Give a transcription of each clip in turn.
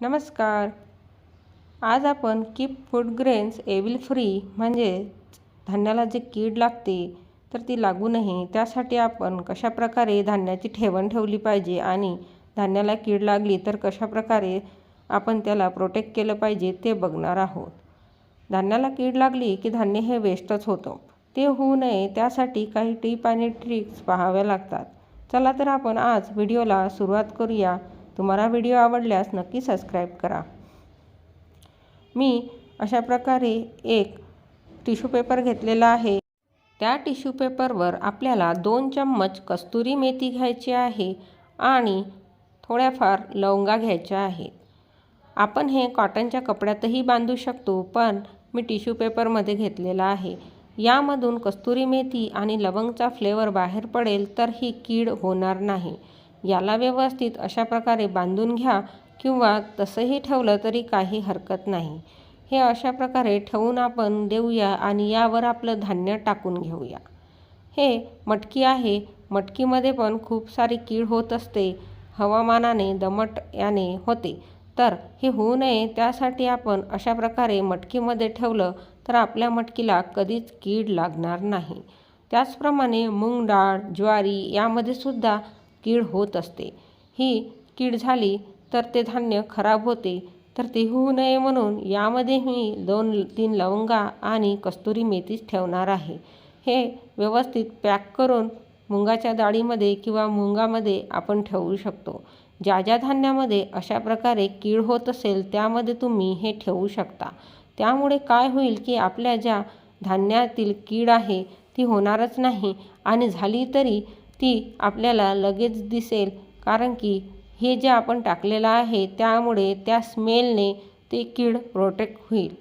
नमस्कार. आज आपण keep food grains evil free म्हणजे धान्याला जे कीड लागते तर ती लागू नये त्यासाठी आपण कशाप्रकारे धान्याची ठेवण ठेवली पाहिजे आणि धान्याला कीड लागली तर कशाप्रकारे आपण त्याला प्रोटेक्ट केलं पाहिजे ते बघणार आहोत. धान्याला कीड लागली की धान्य हे वेस्टच होतं. ते होऊ नये त्यासाठी काही टिप आणि ट्रिक्स पाहाव्या लागतात. चला तर आपण आज व्हिडिओला सुरुवात करूया. तुम्हाला व्हिडिओ आवडल्यास नक्की सबस्क्राईब करा. मी अशा प्रकारे एक टिश्यू पेपर घेतलेला आहे. त्या टिश्यू पेपरवर आपल्याला 2 चम्मच कस्तुरी मेथी घ्यायची आहे आणि थोड्याफार लवंगा घ्यायच्या आहेत. आपण हे कॉटनच्या कपड्यातही बांधू शकतो, पण मी टिश्यू पेपरमध्ये घेतलेला आहे. यामधून कस्तुरी मेथी आणि लवंगचा फ्लेवर बाहेर पडेल तर ही कीड होणार नाही. याला व्यवस्थित अशा प्रकारे बांधून घ्या किंवा तसंही ठेवलं तरी काही हरकत नाही. हे अशा प्रकारे ठेवून आपण देऊया आणि यावर आपलं धान्य टाकून घेऊया. हे मटकी आहे. मटकीमध्ये पण खूप सारी कीड होत असते. हवामानाने दमट याने होते. तर हे होऊ नये त्यासाठी आपण अशा प्रकारे मटकीमध्ये ठेवलं तर आपल्या मटकीला कधीच कीड लागणार नाही. त्याचप्रमाणे मूग डाळ, ज्वारी यामध्ये सुद्धा कीड होत असते. ही कीड झाली तर ते धान्य खराब होते. तर ते होऊ नये म्हणून यामध्ये मी 2-3 लवंगा आणि कस्तुरी मेथीच ठेवणार आहे. हे व्यवस्थित पॅक करून मुगाच्या डाळीमध्ये किंवा मुगामध्ये आपण ठेवू शकतो. ज्या ज्या धान्यामध्ये अशा प्रकारे कीड होत असेल त्यामध्ये तुम्ही हे ठेवू शकता. त्यामुळे काय होईल की आपल्या ज्या धान्यातील कीड आहे ती होणारच नाही आणि झाली तरी ती आपल्याला लगेच दिसेल, कारण की हे जे आपण टाकलेलं आहे त्यामुळे त्या स्मेलने ते कीड प्रोटेक्ट होईल.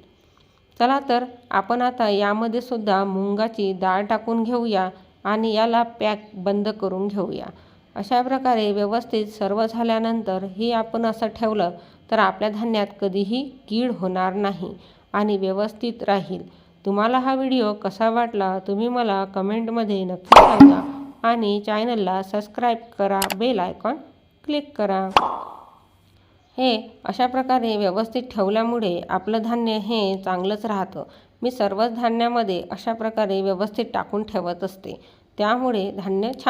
चला तर आपण आता यामध्ये सुद्धा मुगाची डाळ टाकून घेऊया आणि याला पॅक बंद करून घेऊया. अशा प्रकारे व्यवस्थित सर्व झाल्यानंतर हे आपण असं ठेवलं तर आपल्या धान्यात कधीही कीड होणार नाही आणि व्यवस्थित राहील. तुम्हाला हा व्हिडिओ कसा वाटला तुम्ही मला कमेंटमध्ये नक्की सांगा आणि चॅनलला सबस्क्राईब करा, बेल आयकॉन क्लिक करा. हे अशा प्रकारे व्यवस्थित ठेवल्यामुळे आपलं धान्य हे चांगलंच राहतं. मी सर्वच धान्यामध्ये अशा प्रकारे व्यवस्थित टाकून ठेवत असते. त्यामुळे धान्य छान